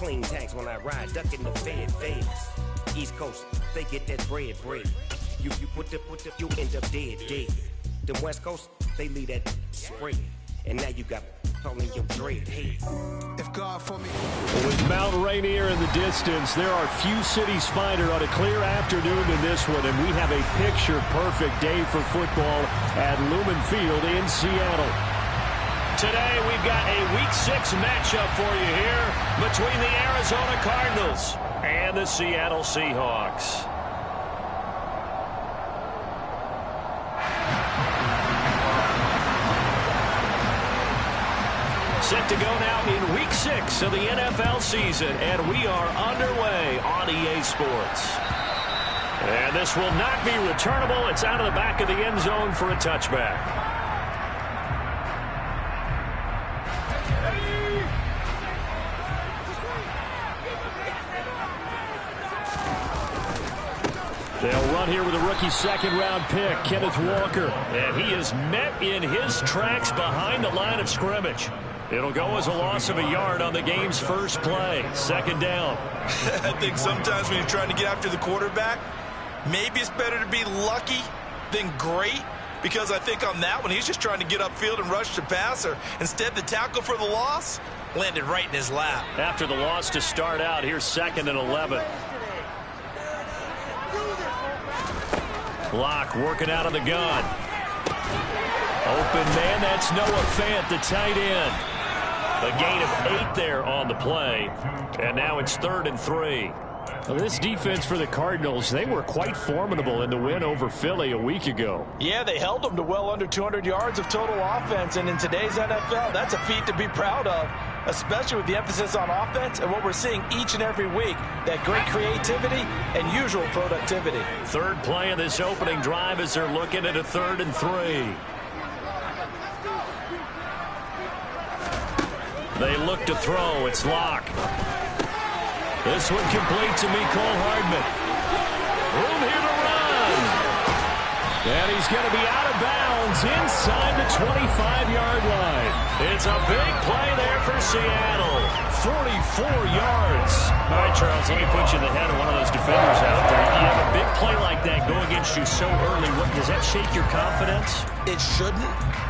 Clean tags when I ride, ducking the feds. East Coast, they get that bread. You put the, you end up dead. Them West Coast, they leave that spray. And now you got calling your dread head. If God for me. With Mount Rainier in the distance, there are few cities finer on a clear afternoon than this one, and we have a picture-perfect day for football at Lumen Field in Seattle. Today, we've got a Week 6 matchup for you here between the Arizona Cardinals and the Seattle Seahawks. Set to go now in Week 6 of the NFL season, and we are underway on EA Sports. And this will not be returnable. It's out of the back of the end zone for a touchback. They'll run here with a rookie second-round pick, Kenneth Walker. And he is met in his tracks behind the line of scrimmage. It'll go as a loss of a yard on the game's first play. Second down. I think sometimes when you're trying to get after the quarterback, maybe it's better to be lucky than great, because I think on that one, he's just trying to get upfield and rush the passer. Instead, the tackle for the loss landed right in his lap. After the loss to start out, here's 2nd and 11. Locke working out of the gun. Open man, that's Noah Fant, the tight end. A gain of 8 there on the play. And now it's 3rd and 3. Well, this defense for the Cardinals, they were quite formidable in the win over Philly a week ago. Yeah, they held them to well under 200 yards of total offense. And in today's NFL, that's a feat to be proud of, especially with the emphasis on offense and what we're seeing each and every week, that great creativity and usual productivity. Third play of this opening drive as they're looking at a 3rd and 3. They look to throw. It's Locke. This one complete to Mecole Hardman. Room here to run. And he's going to be out of bounds inside the 25-yard line. It's a big play there for Seattle. 44 yards. All right, Charles, let me put you in the head of one of those defenders out there. You have a big play like that go against you so early. Does that shake your confidence? It shouldn't,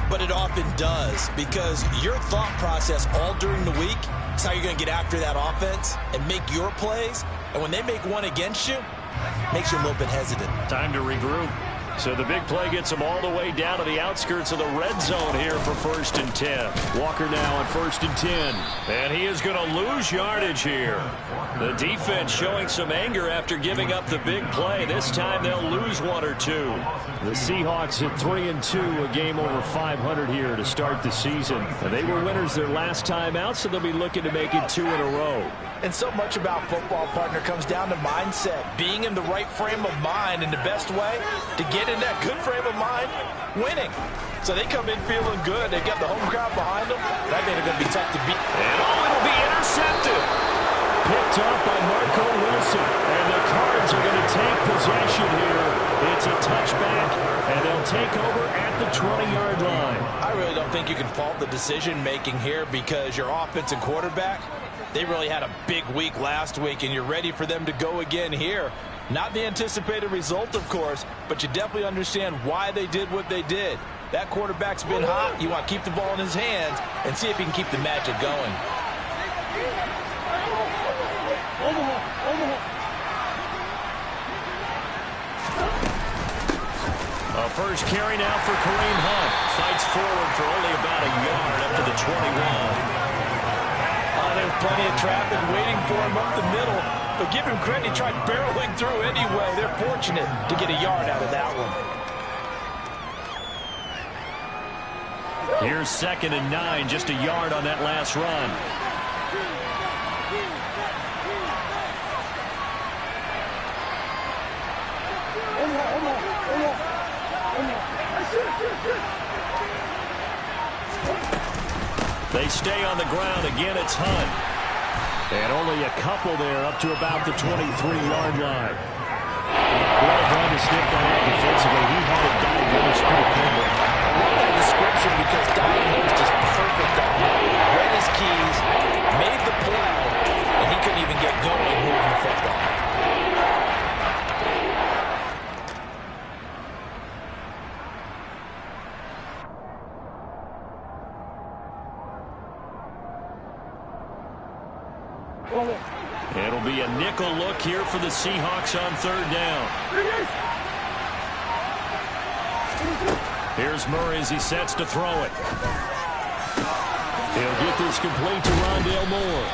but it often does, because your thought process all during the week is how you're going to get after that offense and make your plays. And when they make one against you, it makes you a little bit hesitant. Time to regroup. So the big play gets them all the way down to the outskirts of the red zone here for 1st and 10. Walker now on 1st and 10. And he is going to lose yardage here. The defense showing some anger after giving up the big play. This time they'll lose 1 or 2. The Seahawks at 3-2, a game over 500 here to start the season. And they were winners their last time out, so they'll be looking to make it 2 in a row. And so much about football, partner, comes down to mindset. Being in the right frame of mind, and the best way to get in that good frame of mind, winning. So they come in feeling good. They got the home crowd behind them. That made it going to be tough to beat. And it'll be intercepted. Picked up by Marco Wilson. And the Cards are going to take possession here. It's a touchback, and they'll take over at the 20-yard line. I really don't think you can fault the decision-making here, because your offense and quarterback, they really had a big week last week, and you're ready for them to go again here. Not the anticipated result, of course, but you definitely understand why they did what they did. That quarterback's been hot. You want to keep the ball in his hands and see if he can keep the magic going. A first carry now for Kareem Hunt. Fights forward for only about a yard up to the 21. There's plenty of traffic waiting for him up the middle, but give him credit, he tried barreling through anyway. They're fortunate to get a yard out of that one. Here's 2nd and 9, just a yard on that last run. They stay on the ground. Again, it's Hunt. And only a couple there up to about the 23-yard line. Well done to sniff that out defensively. He had it diagnosed pretty quickly. I love that description, because diagnosed is perfect on that. Read his keys, made the play, and he could can't even get going moving the football. It'll be a nickel look here for the Seahawks on third down. Here's Murray as he sets to throw it. He'll get this complete to Rondale Moore.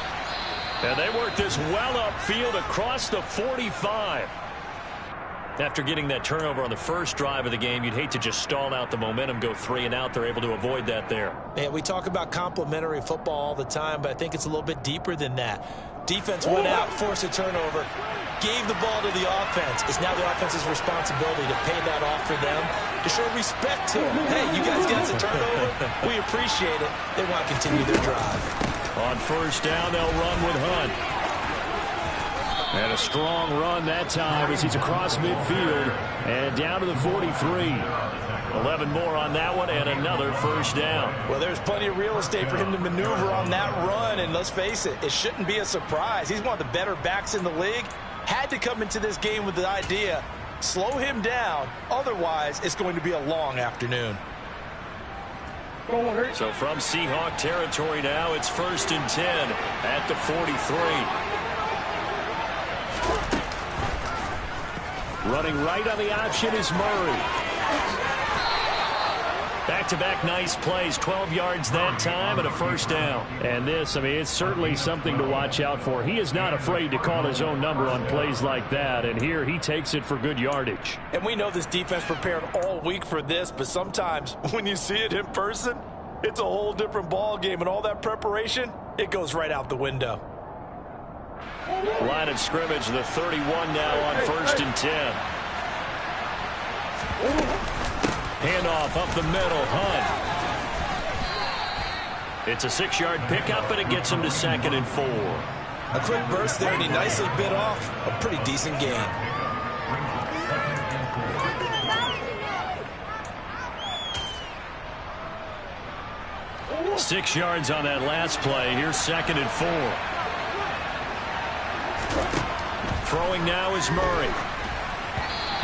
And they work this well upfield across the 45. After getting that turnover on the first drive of the game, you'd hate to just stall out the momentum, go 3 and out. They're able to avoid that there. And we talk about complementary football all the time, but I think it's a little bit deeper than that. Defense went out, forced a turnover, gave the ball to the offense. It's now the offense's responsibility to pay that off for them, to show respect to them. Hey, you guys got a turnover. We appreciate it. They want to continue their drive. On first down, they'll run with Hunt. And a strong run that time as he's across midfield and down to the 43. 11 more on that one and another first down. Well, there's plenty of real estate for him to maneuver on that run, and let's face it, it shouldn't be a surprise. He's one of the better backs in the league. Had to come into this game with the idea, slow him down, otherwise it's going to be a long afternoon. So from Seahawk territory now, it's 1st and 10 at the 43. Running right on the option is Murray. Back-to-back nice plays, 12 yards that time and a first down. And this, I mean, it's certainly something to watch out for. He is not afraid to call his own number on plays like that, and here he takes it for good yardage. And we know this defense prepared all week for this, but sometimes when you see it in person, it's a whole different ball game, and all that preparation, it goes right out the window. Line of scrimmage, the 31 now on 1st and 10. Handoff up the middle, Hunt. It's a 6-yard pickup, and it gets him to 2nd and 4. A quick burst there, and he nicely bit off a pretty decent gain. Six yards on that last play. Here's 2nd and 4. Throwing now is Murray.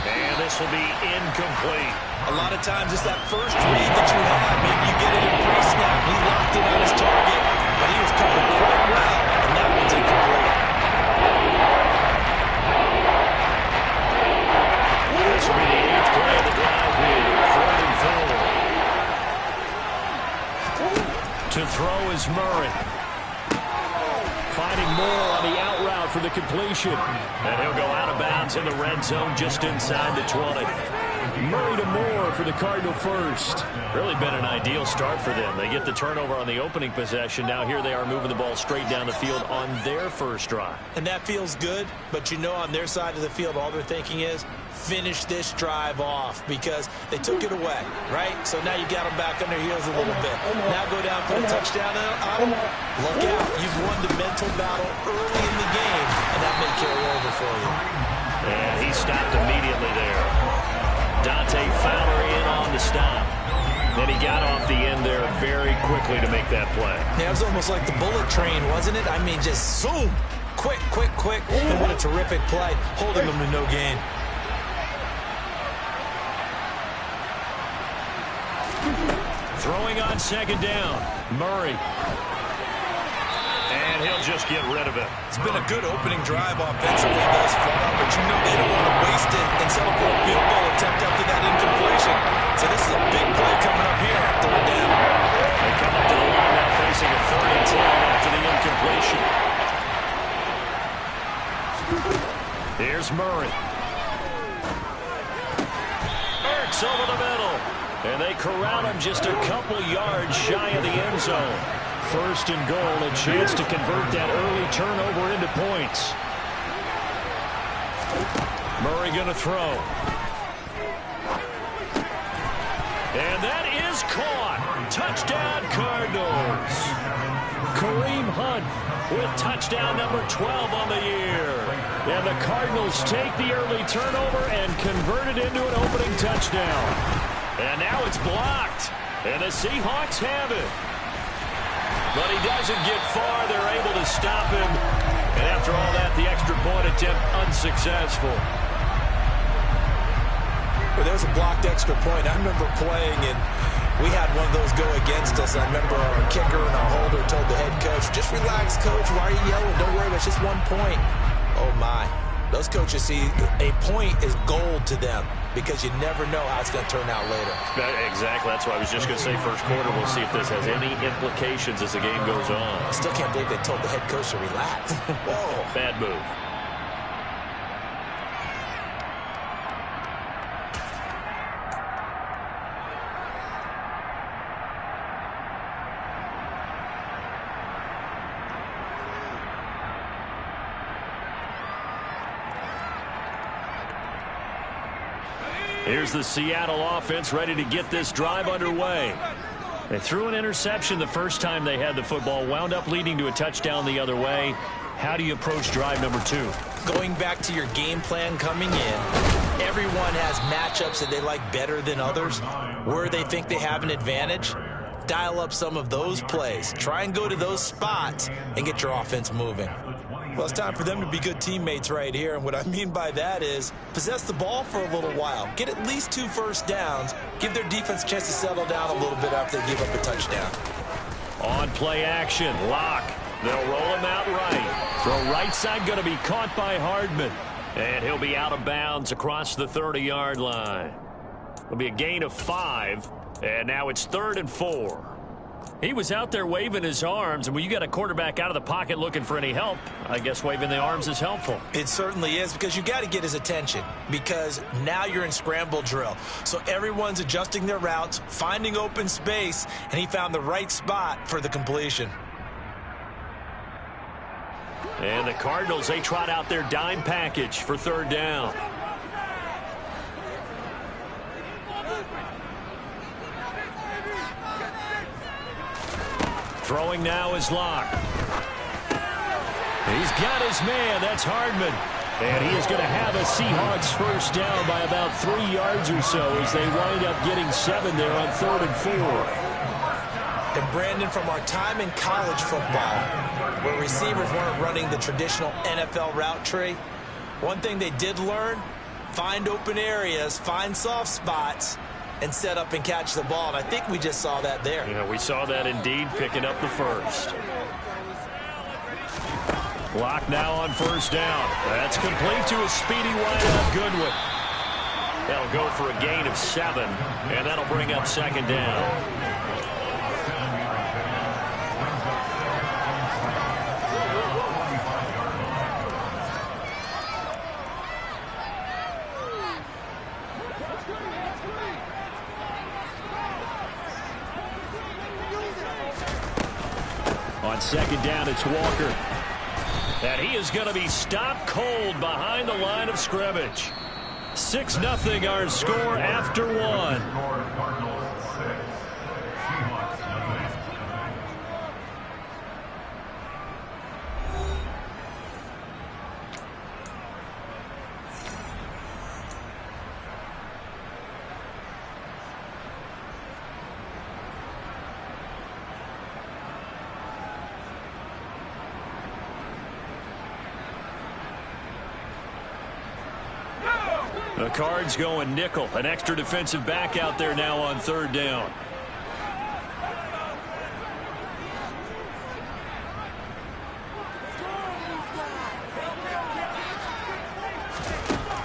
And this will be incomplete. A lot of times it's that first read that you have. Maybe you get it in pre-snap. He locked in on his target, but he was covered quite well, and that one's incomplete. This will be the 8th play of the drive here. 4th and 4. To throw is Murray. Finding Moore on the out route for the completion. And he'll go out of bounds in the red zone just inside the 20. Murray to Moore for the Cardinal first. Really been an ideal start for them. They get the turnover on the opening possession. Now here they are moving the ball straight down the field on their first drive. And that feels good, but you know on their side of the field all they're thinking is finish this drive off because they took it away, right? So now you got them back on their heels a little bit. Now go down for a touchdown on them. Look out. You've won the mental battle early in the game, and that may carry over for you. And he stopped immediately there. Dante Fowler in on the stop. Then he got off the end there very quickly to make that play. Yeah, it was almost like the bullet train, wasn't it? I mean, just zoom. Quick, quick, quick. And what a terrific play, holding them to no gain. Throwing on 2nd down, Murray. And he'll just get rid of it. It's been a good opening drive offensively thus far, but you know they don't want to waste it and settle for a field goal attempt after that incompletion. So this is a big play coming up here on 3rd down. They come up to the line now facing a 3rd and 10 after the incompletion. Here's Murray. Ertz over the middle. And they corral him just a couple yards shy of the end zone. 1st and goal, a chance to convert that early turnover into points. Murray going to throw. And that is caught. Touchdown, Cardinals. Kareem Hunt with touchdown number 12 on the year. And the Cardinals take the early turnover and convert it into an opening touchdown. And now it's blocked. And the Seahawks have it. But he doesn't get far. They're able to stop him. And after after all that, the extra point attempt unsuccessful. Well, there's a blocked extra point. I remember playing, and we had one of those go against us. I remember our kicker and our holder told the head coach, just relax, coach. Why are you yelling? Don't worry, it's just 1 point. Oh, my. Those coaches see a point is gold to them because you never know how it's going to turn out later. Exactly. That's why I was just going to say first quarter. We'll see if this has any implications as the game goes on. I still can't believe they told the head coach to relax. Whoa. Bad move. Here's the Seattle offense ready to get this drive underway. They threw an interception the first time they had the football, wound up leading to a touchdown the other way. How do you approach drive number 2? Going back to your game plan coming in, everyone has matchups that they like better than others. Where they think they have an advantage, dial up some of those plays. Try and go to those spots and get your offense moving. Well, it's time for them to be good teammates right here, and what I mean by that is possess the ball for a little while. Get at least 2 first downs. Give their defense a chance to settle down a little bit after they give up a touchdown. On play action, Lock. They'll roll him out right. Throw right side going to be caught by Hardman. And he'll be out of bounds across the 30-yard line. It'll be a gain of 5, and now it's 3rd and 4. He was out there waving his arms, and when you got a quarterback out of the pocket looking for any help, I guess waving the arms is helpful. It certainly is, because you got to get his attention, because now you're in scramble drill. So everyone's adjusting their routes, finding open space, and he found the right spot for the completion. And the Cardinals, they trot out their dime package for 3rd down. Throwing now is Lock. He's got his man. That's Hardman. And he is going to have a Seahawks first down by about 3 yards or so as they wind up getting 7 there on 3rd and 4. And Brandon, from our time in college football, where receivers weren't running the traditional NFL route tree, one thing they did learn, find open areas, find soft spots, and set up and catch the ball. And I think we just saw that there. Yeah, we saw that indeed, picking up the first. Lock now on first down. That's complete to a speedy wideout Goodwin. That'll go for a gain of 7, and that'll bring up 2nd down. On 2nd down, it's Walker. And he is going to be stopped cold behind the line of scrimmage. 6-0 our score after 1. The Cards going nickel. An extra defensive back out there now on 3rd down.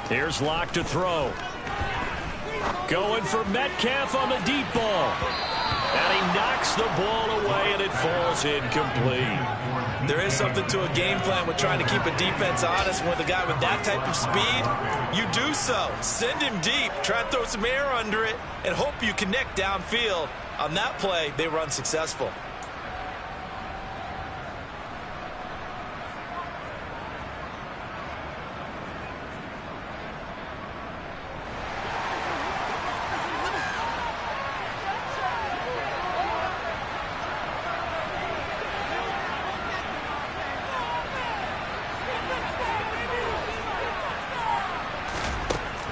Here's Lock to throw. Going for Metcalf on the deep ball. And he knocks the ball away, and it falls incomplete. There is something to a game plan with trying to keep a defense honest. With a guy with that type of speed, you do so. Send him deep, try and throw some air under it, and hope you connect downfield. On that play, they were unsuccessful.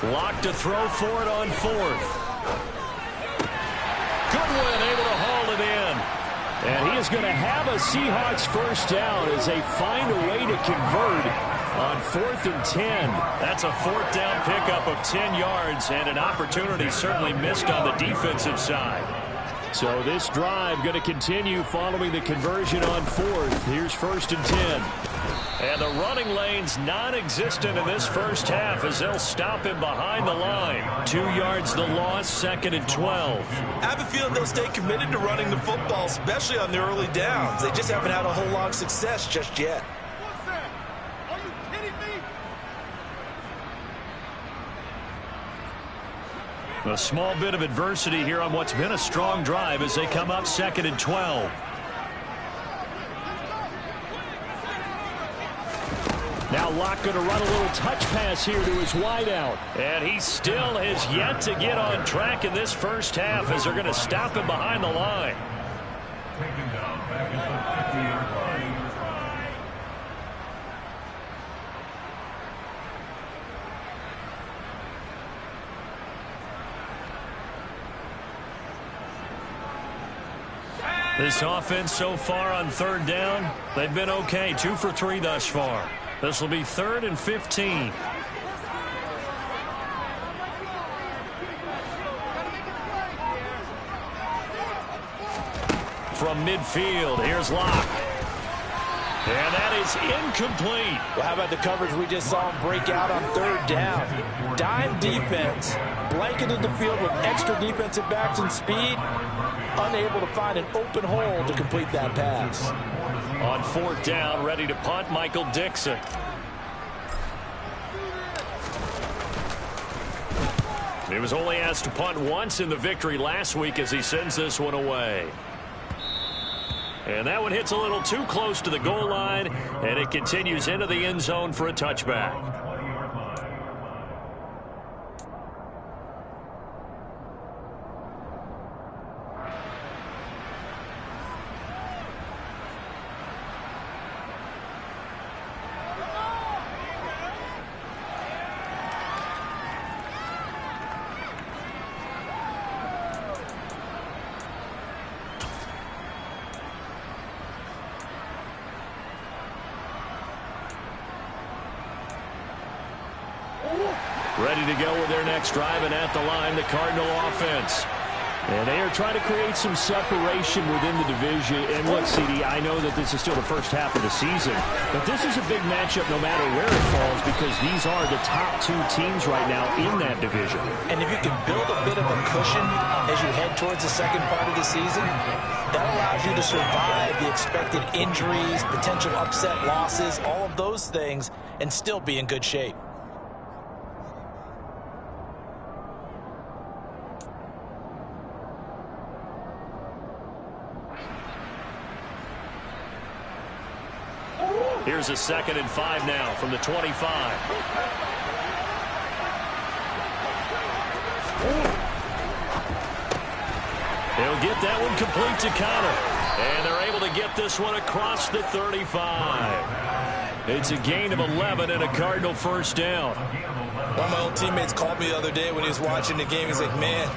Lock to throw for it on 4th. Goodwin able to haul it in. And he is going to have a Seahawks first down as they find a way to convert on 4th and 10. That's a 4th down pickup of 10 yards and an opportunity certainly missed on the defensive side. So this drive going to continue following the conversion on 4th. Here's 1st and 10. And the running lane's non-existent in this first half as they'll stop him behind the line. 2 yards the loss, 2nd and 12. I have a feeling they'll stay committed to running the football, especially on the early downs. They just haven't had a whole lot of success just yet. What's that? Are you kidding me? A small bit of adversity here on what's been a strong drive as they come up 2nd and 12. Now Locke going to run a little touch pass here to his wideout. And he still has yet to get on track in this first half as they're going to stop him behind the line. This offense so far on 3rd down, they've been okay. 2 for 3 thus far. This will be 3rd and 15. From midfield, here's Locke. And that is incomplete. Well, how about the coverage we just saw him break out on 3rd down? Dime defense, blanketed the field with extra defensive backs and speed, unable to find an open hole to complete that pass. On 4th down, ready to punt, Michael Dixon. He was only asked to punt once in the victory last week as he sends this one away. And that one hits a little too close to the goal line, and it continues into the end zone for a touchback. Ready to go with their next drive, and at the line, the Cardinal offense. And they are trying to create some separation within the division. And look, CD, I know that this is still the first half of the season, but this is a big matchup no matter where it falls because these are the top 2 teams right now in that division. And if you can build a bit of a cushion as you head towards the second part of the season, that allows you to survive the expected injuries, potential upset losses, all of those things, and still be in good shape. Here's a 2nd and 5 now from the 25. They'll get that one complete to Connor. And they're able to get this one across the 35. It's a gain of 11 and a Cardinal first down. One of my old teammates called me the other day when he was watching the game. He's like, man,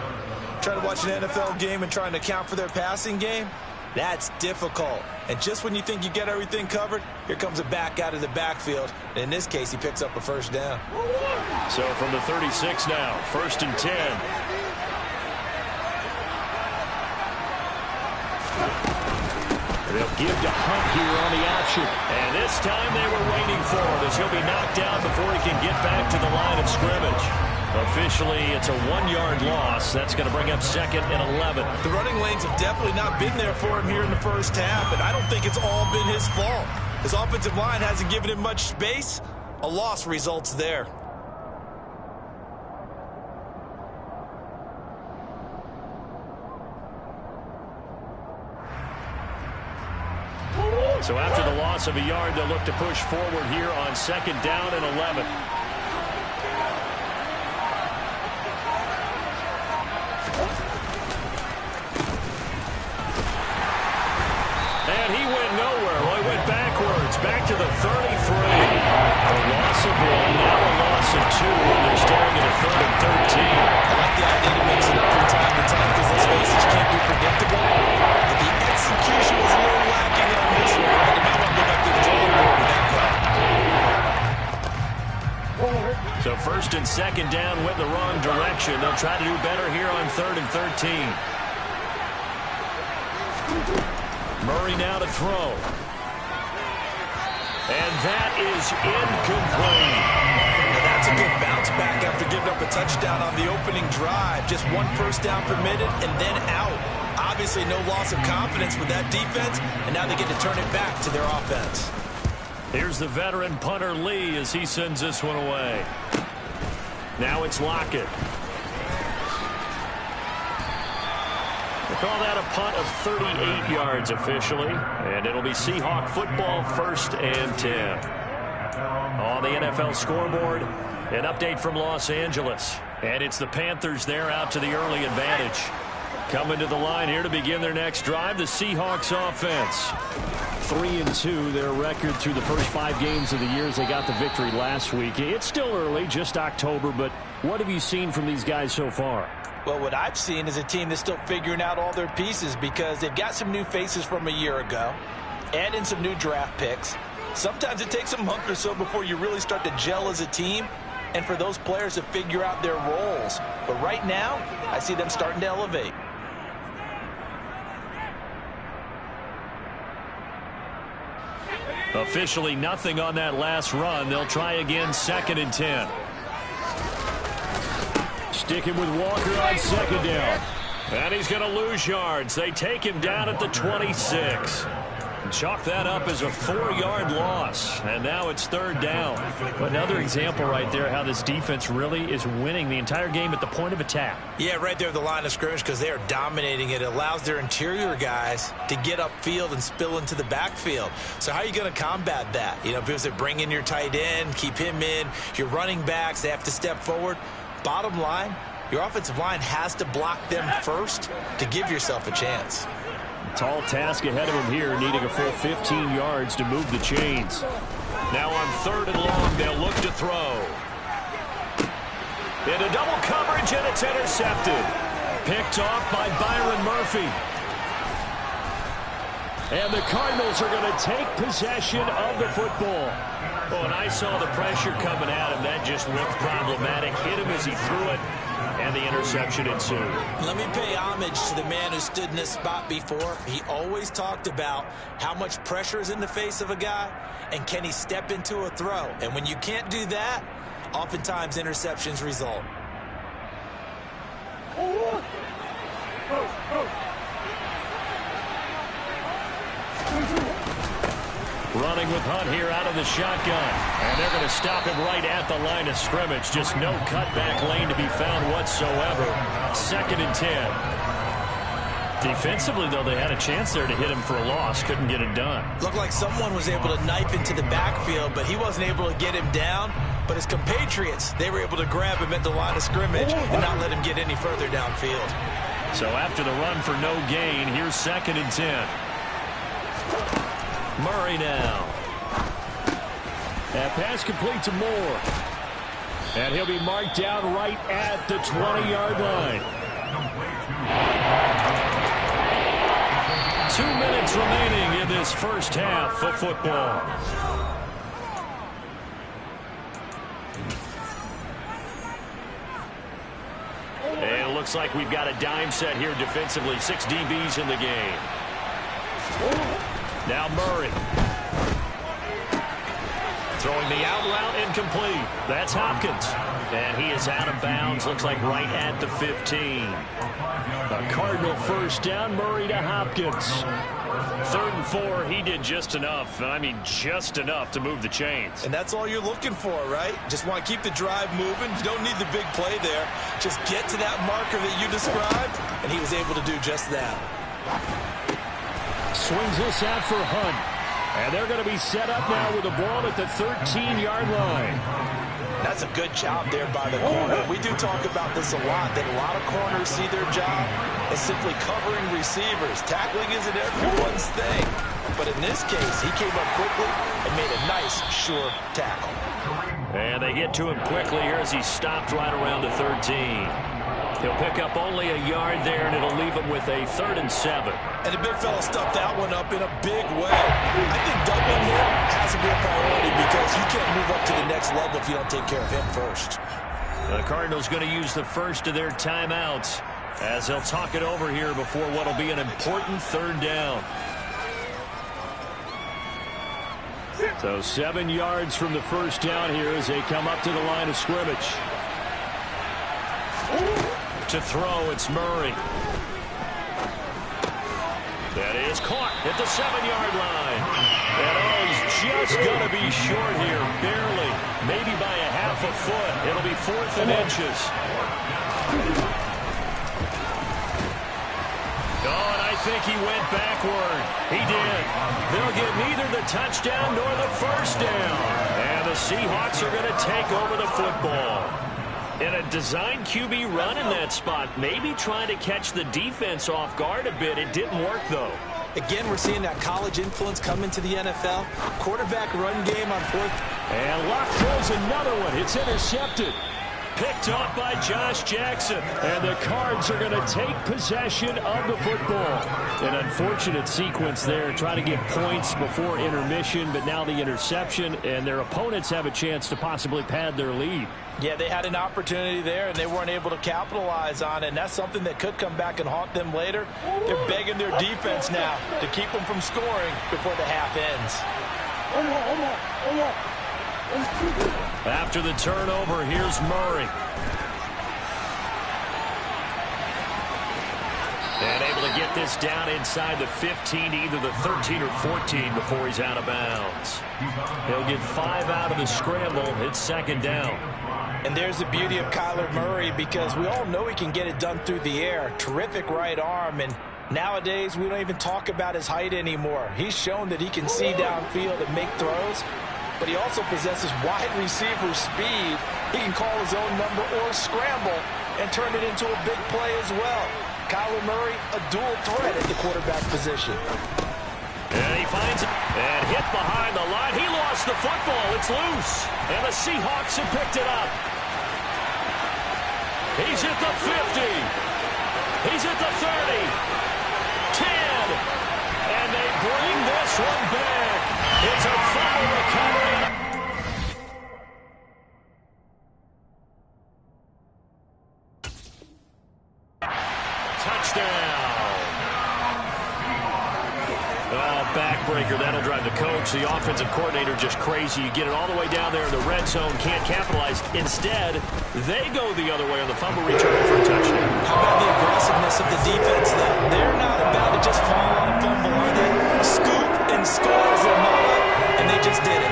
trying to watch an NFL game and trying to account for their passing game? That's difficult. And just when you think you get everything covered, here comes a back out of the backfield. And in this case, he picks up a first down. So from the 36 now, 1st and 10. They'll give to Hunt here on the option. And this time they were waiting for it as he'll be knocked down before he can get back to the line of scrimmage. Officially, it's a 1-yard loss. That's going to bring up 2nd and 11. The running lanes have definitely not been there for him here in the first half, and I don't think it's all been his fault. His offensive line hasn't given him much space. A loss results there. So after the loss of a yard, they'll look to push forward here on 2nd down and 11. And he went nowhere. Well, he went backwards, back to the 33. A loss of 1, now a loss of 2, and they're staring at a 3rd and 13. I like the idea to mix it up from time to time because those faces can't be predictable. But the execution So first and second down went the wrong direction. They'll try to do better here on 3rd and 13. Murray now to throw. And that is incomplete. Now that's a good bounce back after giving up a touchdown on the opening drive. Just 1 first down permitted and then out. Obviously no loss of confidence with that defense, and now they get to turn it back to their offense. Here's the veteran punter Lee as he sends this one away. Now it's Lockett. We'll call that a punt of 38 yards officially, and it'll be Seahawk football 1st and 10. On the NFL scoreboard, an update from Los Angeles, and it's the Panthers there out to the early advantage. Coming to the line here to begin their next drive, the Seahawks offense. 3-2, their record through the first 5 games of the year as they got the victory last week. It's still early, just October, but what have you seen from these guys so far? Well, what I've seen is a team that's still figuring out all their pieces because they've got some new faces from a year ago, add in some new draft picks. Sometimes it takes a month or so before you really start to gel as a team and for those players to figure out their roles. But right now, I see them starting to elevate. Officially nothing on that last run. They'll try again 2nd and 10. Sticking with Walker on 2nd down. And he's going to lose yards. They take him down at the 26. Chalk that up as a 4-yard loss. And now it's 3rd down. Another example right there how this defense really is winning the entire game at the point of attack. Yeah, right there at the line of scrimmage because they are dominating it. It allows their interior guys to get upfield and spill into the backfield. So how are you going to combat that? You know, because they bring in your tight end, keep him in. Your running backs, they have to step forward. Bottom line, your offensive line has to block them first to give yourself a chance. Tall task ahead of him here, needing a full 15 yards to move the chains. Now on 3rd and long, they'll look to throw. Into double coverage, and it's intercepted. Picked off by Byron Murphy. And the Cardinals are going to take possession of the football. Oh, and I saw the pressure coming at him. That just looked problematic. Hit him as he threw it. And the interception ensued. Let me pay homage to the man who stood in this spot before. He always talked about how much pressure is in the face of a guy and can he step into a throw. And when you can't do that, oftentimes interceptions result. Running with Hunt here out of the shotgun. And they're going to stop him right at the line of scrimmage. Just no cutback lane to be found whatsoever. 2nd and 10. Defensively, though, they had a chance there to hit him for a loss. Couldn't get it done. Looked like someone was able to knife into the backfield, but he wasn't able to get him down. But his compatriots, they were able to grab him at the line of scrimmage and not let him get any further downfield. So after the run for no gain, here's 2nd and 10. Murray now. That pass complete to Moore. And he'll be marked down right at the 20-yard line. 2 minutes remaining in this first half of football. And it looks like we've got a dime set here defensively. 6 DBs in the game. Now Murray. Throwing the out route incomplete. That's Hopkins. And he is out of bounds. Looks like right at the 15. A Cardinal first down. Murray to Hopkins. 3rd and 4. He did just enough. I mean, just enough to move the chains. And that's all you're looking for, right? Just want to keep the drive moving. You don't need the big play there. Just get to that marker that you described. And he was able to do just that. Swings this out for Hunt. And they're going to be set up now with the ball at the 13-yard line. That's a good job there by the corner. We do talk about this a lot, that a lot of corners see their job as simply covering receivers. Tackling isn't everyone's thing. But in this case, he came up quickly and made a nice, sure tackle. And they get to him quickly here as he stopped right around the 13. He'll pick up only a yard there, and it'll leave him with a 3rd and 7. And the big fella stuffed that one up in a big way. I think doubling him has to be a priority because you can't move up to the next next level if you don't take care of him first. The Cardinals going to use the first of their timeouts as they'll talk it over here before what will be an important third down. So 7 yards from the first down here as they come up to the line of scrimmage. To throw, it's Murray. That is caught at the 7-yard line. And he's just going to be short here, barely, maybe by a half a foot. It'll be 4th and inches. Oh, and I think he went backward. He did. They'll get neither the touchdown nor the first down. And the Seahawks are going to take over the football. In a design QB run in that spot, maybe trying to catch the defense off guard a bit. It didn't work, though. Again, we're seeing that college influence come into the NFL. Quarterback run game on 4th. And Locke throws another one. It's intercepted. Picked off by Josh Jackson. And the Cards are going to take possession of the football. An unfortunate sequence there, trying to get points before intermission, but now the interception, and their opponents have a chance to possibly pad their lead. Yeah, they had an opportunity there, and they weren't able to capitalize on it, and that's something that could come back and haunt them later. They're begging their defense now to keep them from scoring before the half ends. After the turnover, here's Murray. And able to get this down inside the 15 to either the 13 or 14 before he's out of bounds. He'll get 5 out of the scramble. It's 2nd down. And there's the beauty of Kyler Murray, because we all know he can get it done through the air. Terrific right arm, and nowadays we don't even talk about his height anymore. He's shown that he can see downfield and make throws, but he also possesses wide receiver speed. He can call his own number or scramble and turn it into a big play as well. Kyler Murray, a dual threat at the quarterback position. And he finds it and hit behind the line. He lost the football. It's loose. And the Seahawks have picked it up. He's at the 50. He's at the 30. 10. And they bring this one back. It's a fumble recovery. Backbreaker, that'll drive the coach, the offensive coordinator, just crazy. You get it all the way down there in the red zone, can't capitalize. Instead, they go the other way on the fumble return for a touchdown. How about the aggressiveness of the defense, though? They're not about to just fall on a fumble, are they? Scoop and score as their motto, and they just did it.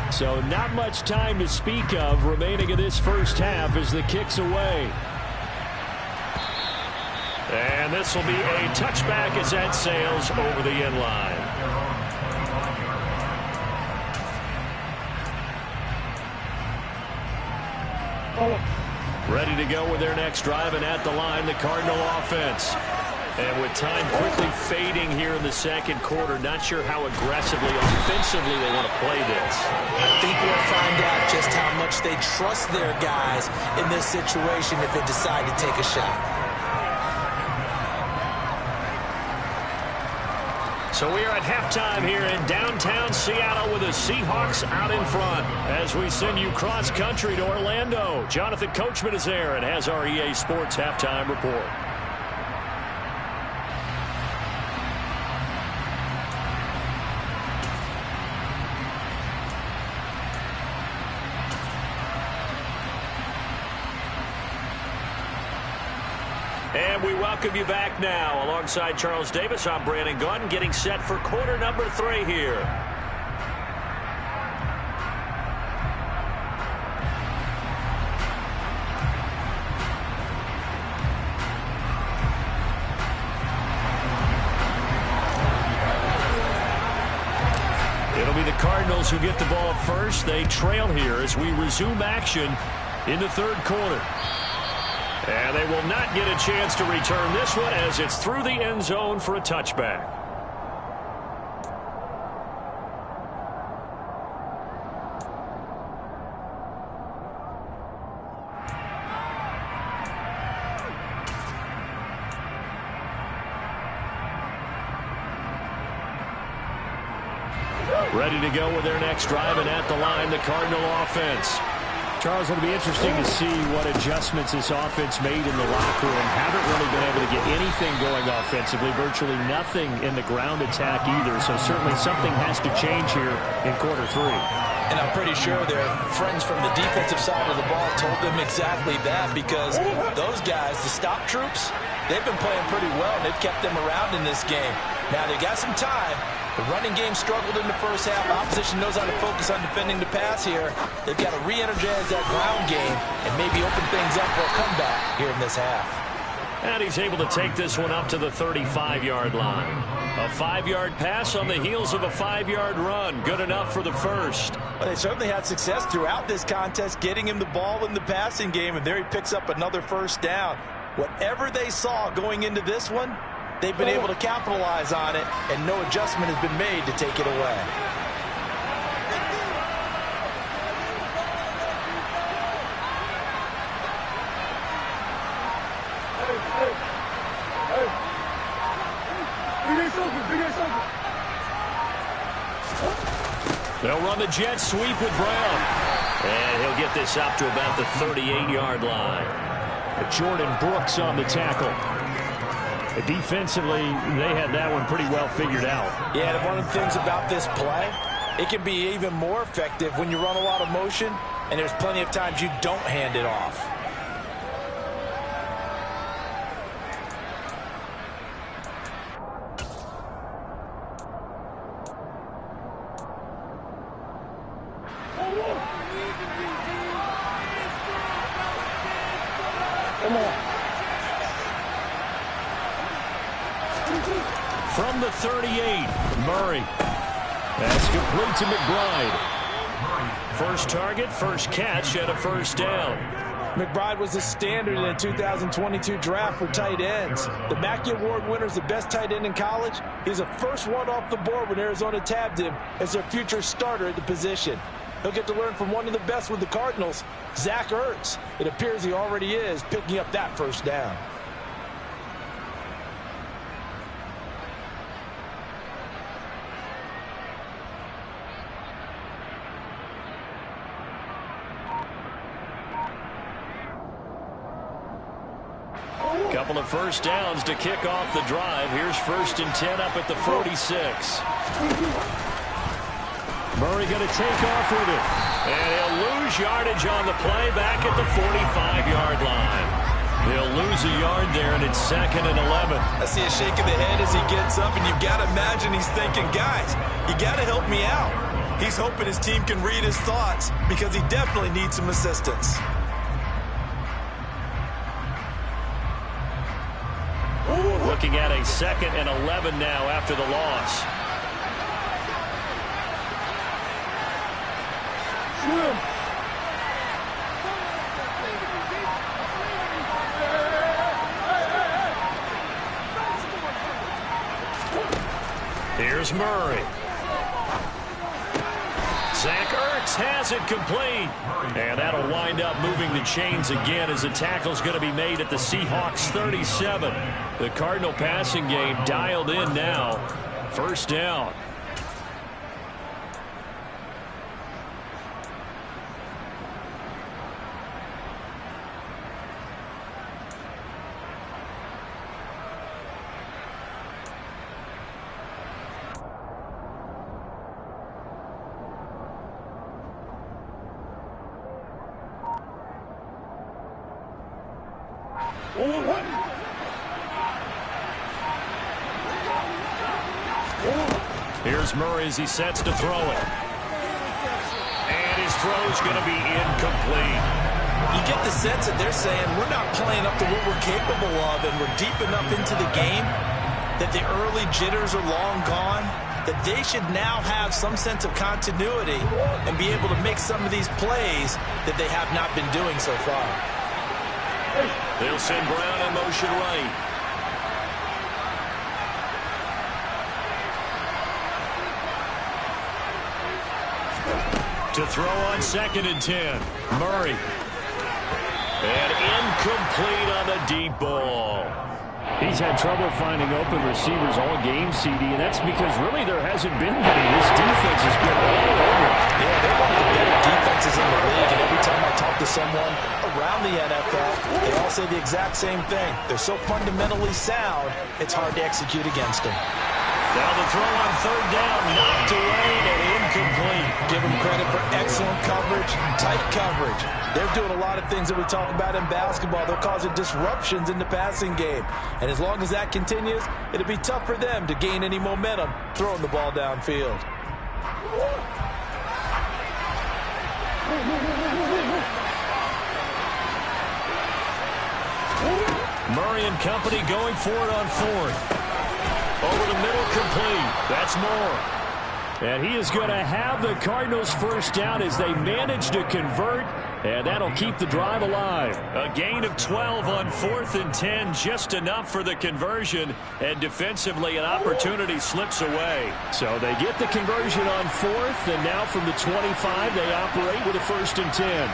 So not much time to speak of remaining in this first half as the kick's away. And this will be a touchback as that sails over the end line. Ready to go with their next drive, and at the line, the Cardinal offense. And with time quickly fading here in the second quarter, not sure how aggressively, offensively they want to play this. I think we'll find out just how much they trust their guys in this situation if they decide to take a shot. So we are at halftime here in downtown Seattle with the Seahawks out in front as we send you cross-country to Orlando. Jonathan Coachman is there and has our EA Sports halftime report. And we welcome you back now. Alongside Charles Davis, I'm Brandon Gaudin, getting set for quarter number 3 here. It'll be the Cardinals who get the ball first. They trail here as we resume action in the third quarter. And they will not get a chance to return this one as it's through the end zone for a touchback. Ready to go with their next drive, and at the line, the Cardinal offense. Charles, it'll be interesting to see what adjustments this offense made in the locker room. Haven't really been able to get anything going offensively, virtually nothing in the ground attack either. So certainly something has to change here in quarter 3. And I'm pretty sure their friends from the defensive side of the ball told them exactly that, because those guys, the stop troops, they've been playing pretty well, and they've kept them around in this game. Now they got some time. The running game struggled in the first half. Opposition knows how to focus on defending the pass here. They've got to re-energize that ground game and maybe open things up for a comeback here in this half. And he's able to take this one up to the 35-yard line. A 5-yard pass on the heels of a 5-yard run. Good enough for the first. Well, they certainly had success throughout this contest, getting him the ball in the passing game, and there he picks up another first down. Whatever they saw going into this one, they've been able to capitalize on it, and no adjustment has been made to take it away. They'll run the jet sweep with Brown. And he'll get this up to about the 38-yard line. Jordan Brooks on the tackle. Defensively, they had that one pretty well figured out. Yeah, and one of the things about this play, it can be even more effective when you run a lot of motion, and there's plenty of times you don't hand it off. From the 38, Murray. That's complete to McBride. First target, first catch, and a first down. McBride was the standard in the 2022 draft for tight ends. The Mackey Award winner is the best tight end in college. He's the first one off the board when Arizona tabbed him as their future starter at the position. He'll get to learn from one of the best with the Cardinals, Zach Ertz. It appears he already is picking up that first down. Couple of first downs to kick off the drive. Here's 1st and 10 up at the 46. Murray going to take off with it. And he'll lose yardage on the play back at the 45-yard line. He'll lose a yard there, and it's 2nd and 11. I see a shake of the head as he gets up, and you've got to imagine he's thinking, guys, you got to help me out. He's hoping his team can read his thoughts because he definitely needs some assistance. Looking at a 2nd and 11 now after the loss. Here's Murray. Zach Ertz has it complete. And that'll wind up moving the chains again as the tackle's going to be made at the Seahawks 37. The Cardinal passing game dialed in now. First down. Here's Murray as he sets to throw it. And his throw's going to be incomplete. You get the sense that they're saying we're not playing up to what we're capable of, and we're deep enough into the game that the early jitters are long gone, that they should now have some sense of continuity and be able to make some of these plays that they have not been doing so far. They'll send Brown in motion right. To throw on 2nd and 10. Murray. And incomplete on the deep ball. He's had trouble finding open receivers all game, CD, and that's because really there hasn't been many. This defense has been all over. Yeah, they're one of the better defenses in the league, and every time I talk to someone around the NFL, they all say the exact same thing. They're so fundamentally sound, it's hard to execute against them. Now the throw on third down, knocked away and incomplete. Give them credit for excellent coverage, tight coverage. They're doing a lot of things that we talk about in basketball. They're causing disruptions in the passing game. And as long as that continues, it'll be tough for them to gain any momentum throwing the ball downfield. Murray and company going for it on fourth. Over the middle, complete. That's Moore. And he is going to have the Cardinals first down as they manage to convert, and that'll keep the drive alive. A gain of 12 on 4th and 10, just enough for the conversion, and defensively an opportunity slips away. So they get the conversion on 4th, and now from the 25 they operate with a 1st and 10.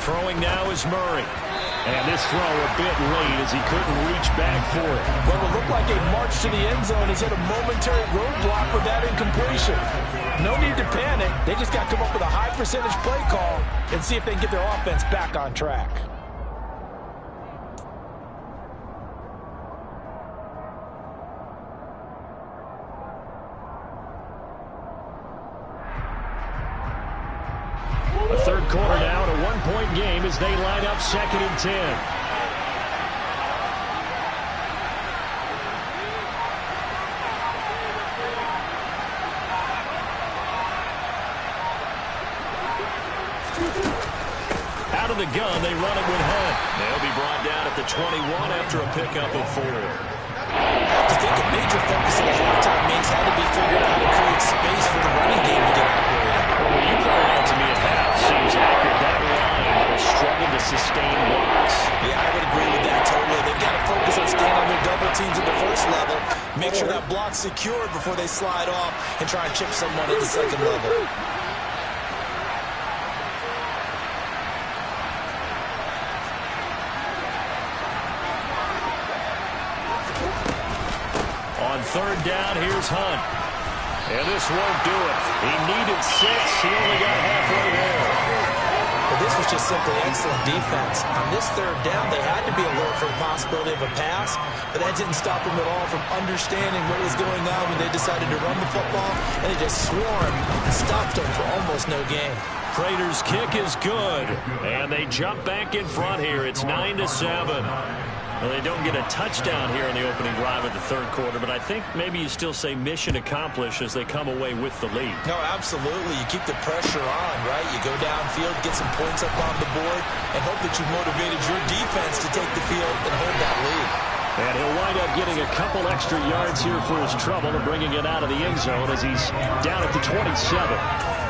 Throwing now is Murray. And this throw a bit late as he couldn't reach back for it. Well, it looked like a march to the end zone has hit a momentary roadblock with that incompletion. No need to panic. They just got to come up with a high percentage play call and see if they can get their offense back on track. A third quarter now and a one-point game as they line up 2nd and 10. Out of the gun, they run it with Hunt. They'll be brought down at the 21 after a pickup of 4. I think a major focus of the halftime makes had to be figuring out how to create space for the running game to get operated. Well, you pointed out to me at half. Seems accurate. That line will struggle to sustain blocks. Yeah, I would agree with that totally. They've got to focus on staying on their double teams at the first level, make sure that block's secured before they slide off and try and chip someone at the second level. On third down, here's Hunt. And this won't do it. He needed 6. He only got halfway there. But this was just simply excellent defense. On this third down, they had to be alert for the possibility of a pass, but that didn't stop them at all from understanding what was going on when they decided to run the football, and they just swarmed and stopped them for almost no gain. Prater's kick is good, and they jump back in front here. It's 9-7. Well, they don't get a touchdown here in the opening drive of the third quarter, but I think maybe you still say mission accomplished as they come away with the lead. No, absolutely. You keep the pressure on, right? You go downfield, get some points up on the board, and hope that you've motivated your defense to take the field and hold that lead. And he'll wind up getting a couple extra yards here for his trouble and bringing it out of the end zone as he's down at the 27.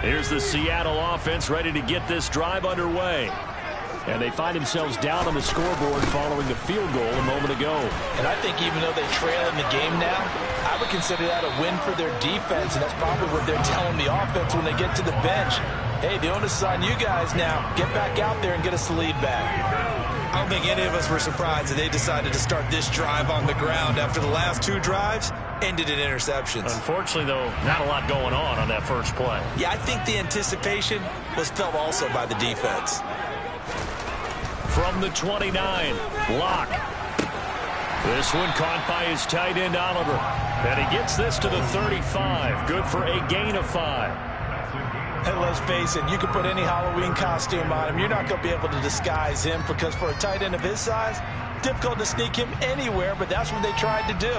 Here's the Seattle offense ready to get this drive underway. And they find themselves down on the scoreboard following the field goal a moment ago. And I think even though they trail in the game now, I would consider that a win for their defense, and that's probably what they're telling the offense when they get to the bench. Hey, the onus is on you guys now. Get back out there and get us the lead back. I don't think any of us were surprised that they decided to start this drive on the ground after the last 2 drives ended in interceptions. Unfortunately, though, not a lot going on that first play. Yeah, I think the anticipation was felt also by the defense. From the 29, Locke. This one caught by his tight end, Oliver. And he gets this to the 35. Good for a gain of 5. And let's face it, you can put any Halloween costume on him. You're not going to be able to disguise him because for a tight end of his size, difficult to sneak him anywhere, but that's what they tried to do.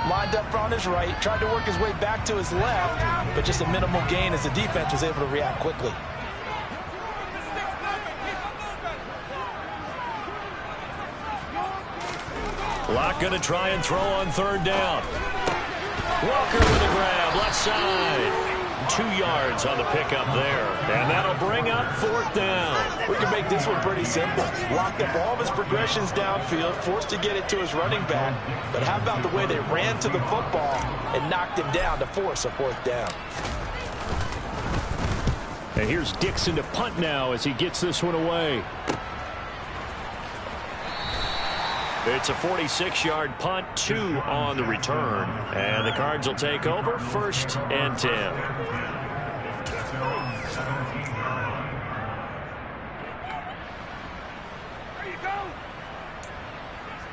Lined up on his right, tried to work his way back to his left, but just a minimal gain as the defense was able to react quickly. Locke going to try and throw on third down. Walker with a grab, left side. 2 yards on the pickup there. And that'll bring up 4th down. We can make this one pretty simple. Locked up all of his progressions downfield, forced to get it to his running back. But how about the way they ran to the football and knocked him down to force a 4th down? And here's Dixon to punt now as he gets this one away. It's a 46-yard punt, 2 on the return. And the Cards will take over, 1st and 10. There you go.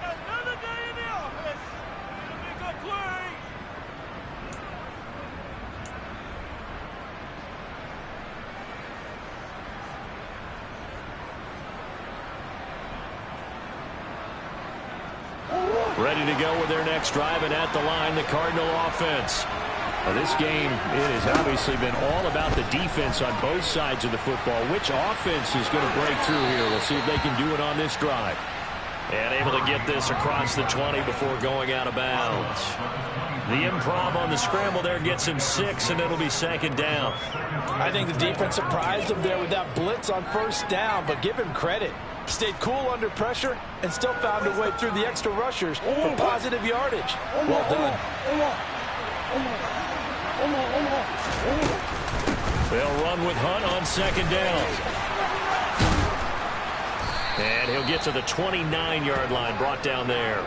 Another day in the office. It'll be a good play. Ready to go with their next drive, and at the line, the Cardinal offense. Now, this game, it has obviously been all about the defense on both sides of the football. Which offense is going to break through here? We'll see if they can do it on this drive. And able to get this across the 20 before going out of bounds. The improv on the scramble there gets him 6, and it'll be 2nd down. I think the defense surprised him there with that blitz on 1st down, but give him credit. Stayed cool under pressure and still found a way through the extra rushers for positive yardage. Well done. They'll run with Hunt on 2nd down. And he'll get to the 29-yard line, brought down there.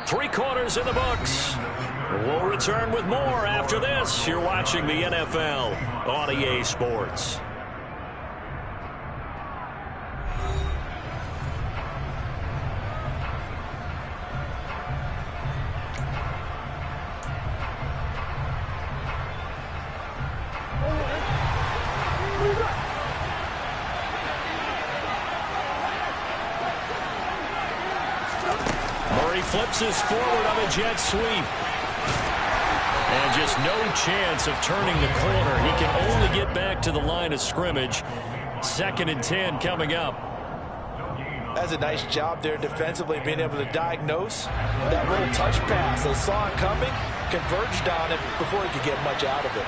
3 quarters in the books. We'll return with more after this. You're watching the NFL on EA Sports. Flips this forward on a jet sweep. And just no chance of turning the corner. He can only get back to the line of scrimmage. 2nd and 10 coming up. That's a nice job there defensively, being able to diagnose that little touch pass. They saw it coming, converged on it before he could get much out of it.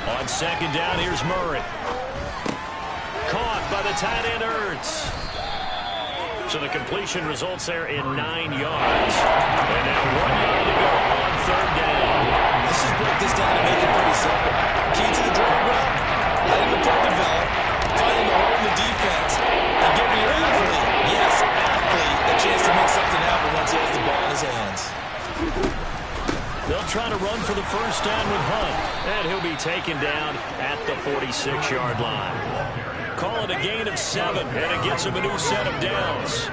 On 2nd down, here's Murray. Caught by the tight end Ertz. So the completion results there in 9 yards. And now 1 yard to go on 3rd down. Let's just break this down and make it pretty simple. Key to the drag route, letting the play develop, finding the hole in the defense, and giving your athlete, yes, athlete, a chance to make something happen once he has the ball in his hands. They'll try to run for the 1st down with Hunt. And he'll be taken down at the 46-yard line. Call it a gain of 7, and it gets him a new set of downs.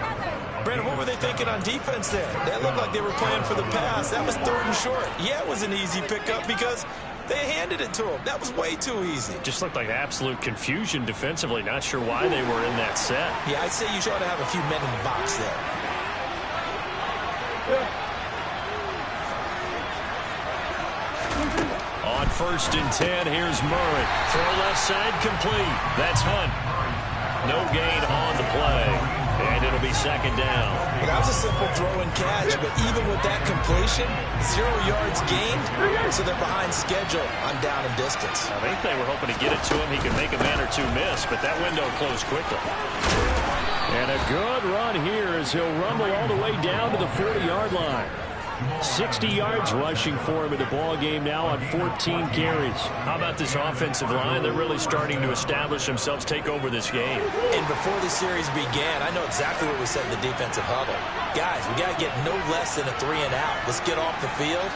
Brandon, what were they thinking on defense there? That looked like they were playing for the pass. That was 3rd and short. Yeah, it was an easy pickup because they handed it to him. That was way too easy. Just looked like absolute confusion defensively. Not sure why they were in that set. Yeah, I'd say you ought to have a few men in the box there. On 1st and 10, here's Murray. Throw left side complete. That's Hunt. No gain on the play. And it'll be 2nd down. Well, that was a simple throw and catch, but even with that completion, 0 yards gained, so they're behind schedule on down and distance. I think they were hoping to get it to him. He could make a man or 2 miss, but that window closed quickly. And a good run here as he'll rumble all the way down to the 40-yard line. 60 yards rushing for him in the ball game now on 14 carries. How about this offensive line? They're really starting to establish themselves, take over this game. And before the series began, I know exactly what we said in the defensive huddle. Guys, we got to get no less than a 3 and out. Let's get off the field.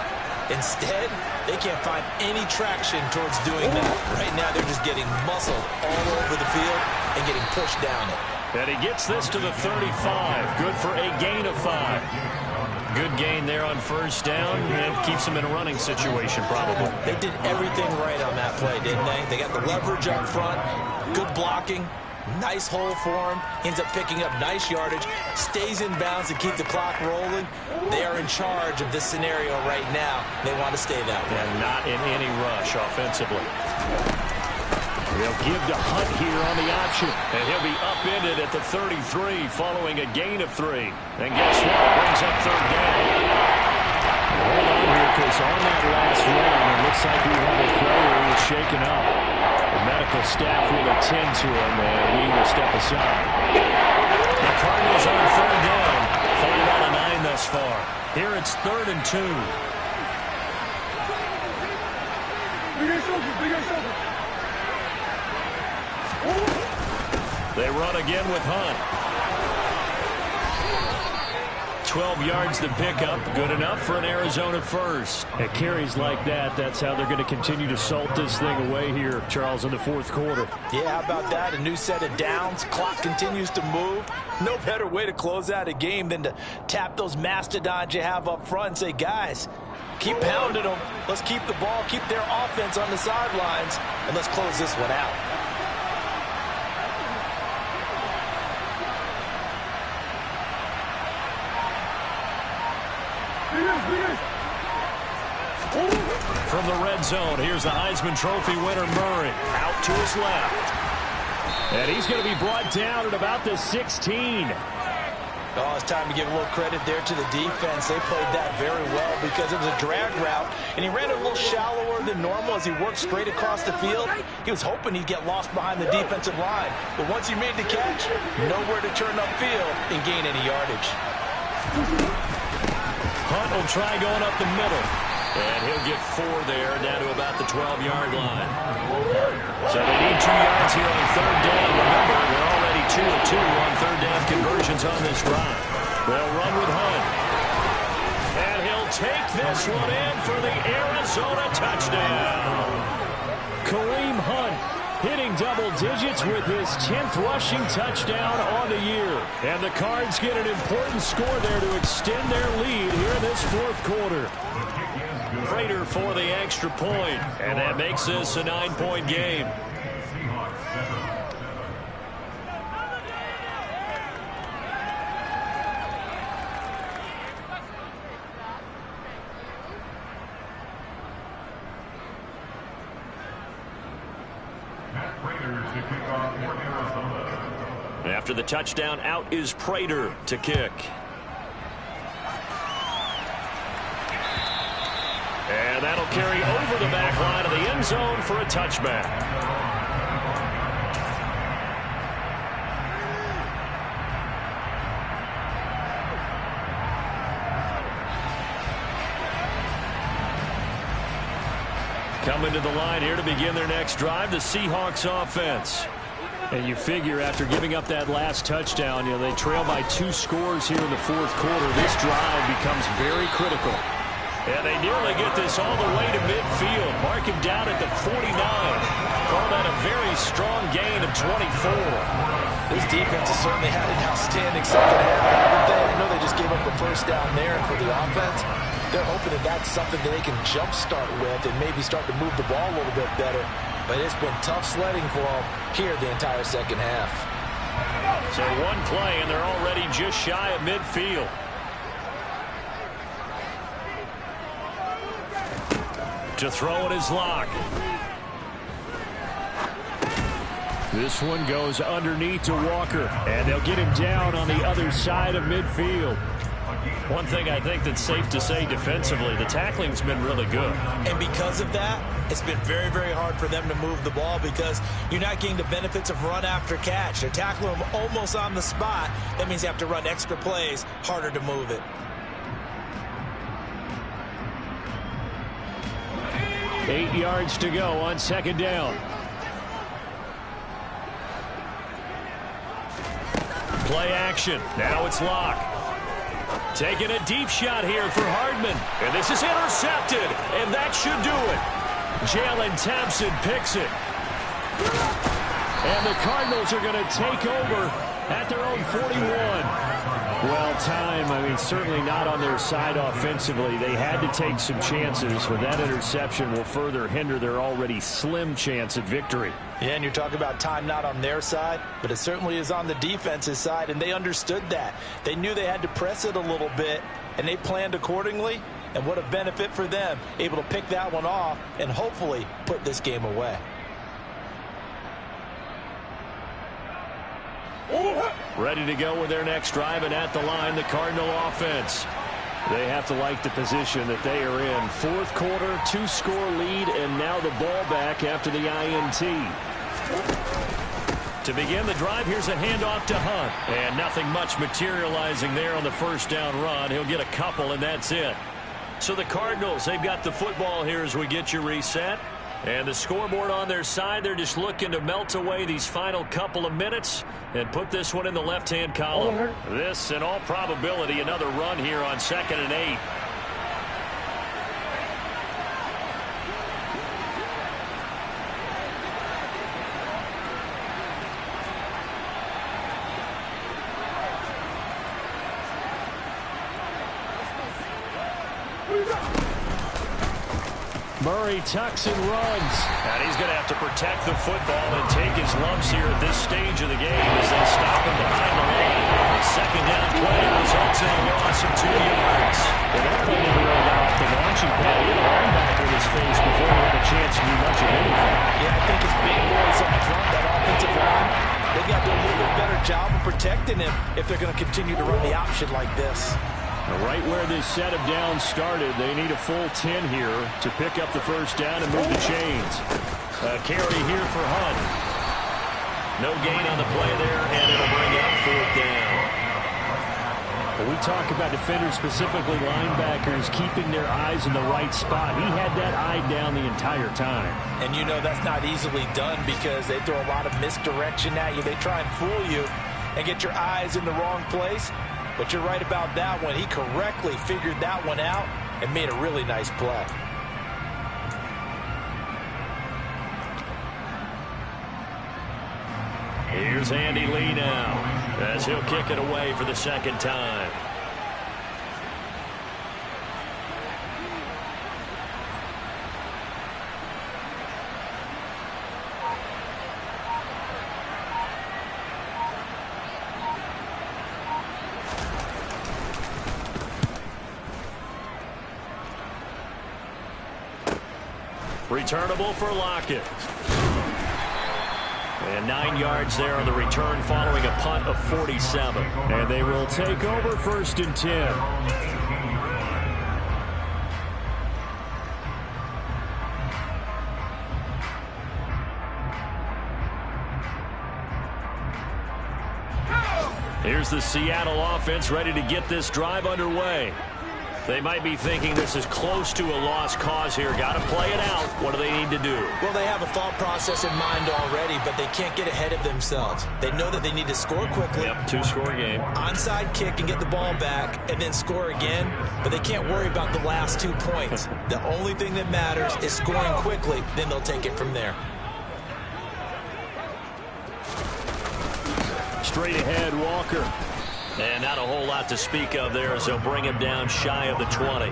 Instead, they can't find any traction towards doing that. Right now, they're just getting muscled all over the field and getting pushed down it. And he gets this to the 35. Good for a gain of 5. Good gain there on 1st down, and keeps him in a running situation probably. They did everything right on that play, didn't they? They got the leverage up front, good blocking, nice hole for him, ends up picking up nice yardage, stays in bounds to keep the clock rolling. They are in charge of this scenario right now. They want to stay that way. And not in any rush offensively. They'll give to Hunt here on the option. And he'll be upended at the 33 following a gain of 3. And guess what? It brings up 3rd down. Hold on here, because on that last run, it looks like we have a player who was shaken up. The medical staff will attend to him, and we will step aside. The Cardinals on 3rd down. 5 out of 9 thus far. Here it's 3rd and 2. They run again with Hunt. 12 yards to pick up. Good enough for an Arizona first. At carries like that, that's how they're going to continue to salt this thing away here, Charles, in the 4th quarter. Yeah, how about that? A new set of downs. Clock continues to move. No better way to close out a game than to tap those mastodons you have up front and say, guys, keep pounding them. Let's keep the ball, keep their offense on the sidelines, and let's close this one out. From the red zone, here's the Heisman Trophy winner, Murray, out to his left. And he's going to be brought down at about the 16. Oh, it's time to give a little credit there to the defense. They played that very well because it was a drag route, and he ran a little shallower than normal as he worked straight across the field. He was hoping he'd get lost behind the defensive line, but once he made the catch, nowhere to turn upfield and gain any yardage. Hunt will try going up the middle. And he'll get 4 there, down to about the 12-yard line. So they need 2 yards here on 3rd down. Remember, they're already 2 of 2 on 3rd down conversions on this drive. They'll run with Hunt. And he'll take this one in for the Arizona touchdown. Kareem Hunt hitting double digits with his 10th rushing touchdown on the year. And the Cards get an important score there to extend their lead here in this 4th quarter. Prater for the extra point, and that makes this a 9-point game. After the touchdown, out is Prater to kick. And that'll carry over the back line of the end zone for a touchback. Coming to the line here to begin their next drive, the Seahawks offense. And you figure after giving up that last touchdown, they trail by 2 scores here in the 4th quarter. This drive becomes very critical. And they nearly get this all the way to midfield. Mark him down at the 49. Call that a very strong gain of 24. This defense has certainly had an outstanding second half. I know they just gave up a first down there, and for the offense, they're hoping that that's something that they can jumpstart with and maybe start to move the ball a little bit better. But it's been tough sledding for them here the entire second half. So 1 play, and they're already just shy of midfield. To throw it is Locke. This one goes underneath to Walker, and they'll get him down on the other side of midfield. One thing I think that's safe to say defensively, the tackling's been really good. And because of that, it's been very, very hard for them to move the ball because you're not getting the benefits of run after catch. They're tackling them almost on the spot. That means you have to run extra plays, harder to move it. 8 yards to go on 2nd down. Play action. Now it's Locke. Taking a deep shot here for Hardman. And this is intercepted. And that should do it. Jalen Thompson picks it. And the Cardinals are going to take over at their own 41. Well, time, certainly not on their side offensively. They had to take some chances, but that interception will further hinder their already slim chance at victory. Yeah, and you're talking about time not on their side, but it certainly is on the defense's side, and they understood that. They knew they had to press it a little bit, and they planned accordingly, and what a benefit for them, able to pick that one off and hopefully put this game away. Ready to go with their next drive, and at the line, the Cardinal offense. They have to like the position that they are in. Fourth quarter, 2-score lead, and now the ball back after the INT. To begin the drive, here's a handoff to Hunt. And nothing much materializing there on the first down run. He'll get a couple, and that's it. So the Cardinals, they've got the football here as we get you reset. And the scoreboard on their side, they're just looking to melt away these final couple of minutes and put this one in the left-hand column. This, in all probability, another run here on 2nd and 8. Murray tucks and runs. And he's going to have to protect the football and take his lumps here at this stage of the game as they stop him behind the line. Second down play results in a loss of 2 yards. And that play never really got off the launching pad. He had a linebacker in his face before he had a chance to do much of anything. Yeah, I think his big boys up front, that offensive line, they got to do a little bit better job of protecting him if they're going to continue to run the option like this. Right where this set of downs started, they need a full 10 here to pick up the first down and move the chains. Carry here for Hunt. No gain on the play there, and it'll bring up 4th down. When we talk about defenders, specifically linebackers, keeping their eyes in the right spot. He had that eye down the entire time. And you know that's not easily done because they throw a lot of misdirection at you. They try and fool you and get your eyes in the wrong place. But you're right about that one. He correctly figured that one out and made a really nice play. Here's Andy Lee now as he'll kick it away for the second time. Returnable for Lockett. And 9 yards there on the return following a punt of 47. And they will take over 1st and 10. Here's the Seattle offense ready to get this drive underway. They might be thinking this is close to a lost cause here. Got to play it out. What do they need to do? Well, they have a thought process in mind already, but they can't get ahead of themselves. They know that they need to score quickly. Yep, 2-score game. Onside kick and get the ball back and then score again, but they can't worry about the last 2 points. The only thing that matters is scoring quickly, then they'll take it from there. Straight ahead, Walker. And not a whole lot to speak of there as they'll bring him down shy of the 20.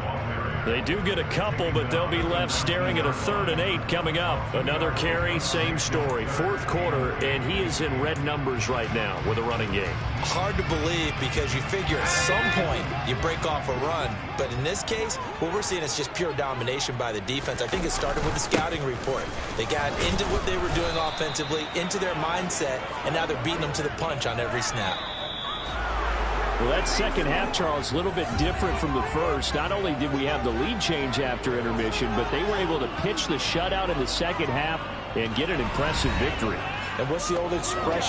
They do get a couple, but they'll be left staring at a 3rd and 8 coming up. Another carry, same story. 4th quarter, and he is in red numbers right now with a running game. Hard to believe because you figure at some point you break off a run. But in this case, what we're seeing is just pure domination by the defense. I think it started with the scouting report. They got into what they were doing offensively, into their mindset, and now they're beating them to the punch on every snap. Well, that second half, Charles, a little bit different from the first. Not only did we have the lead change after intermission, but they were able to pitch the shutout in the second half and get an impressive victory. And what's the old expression?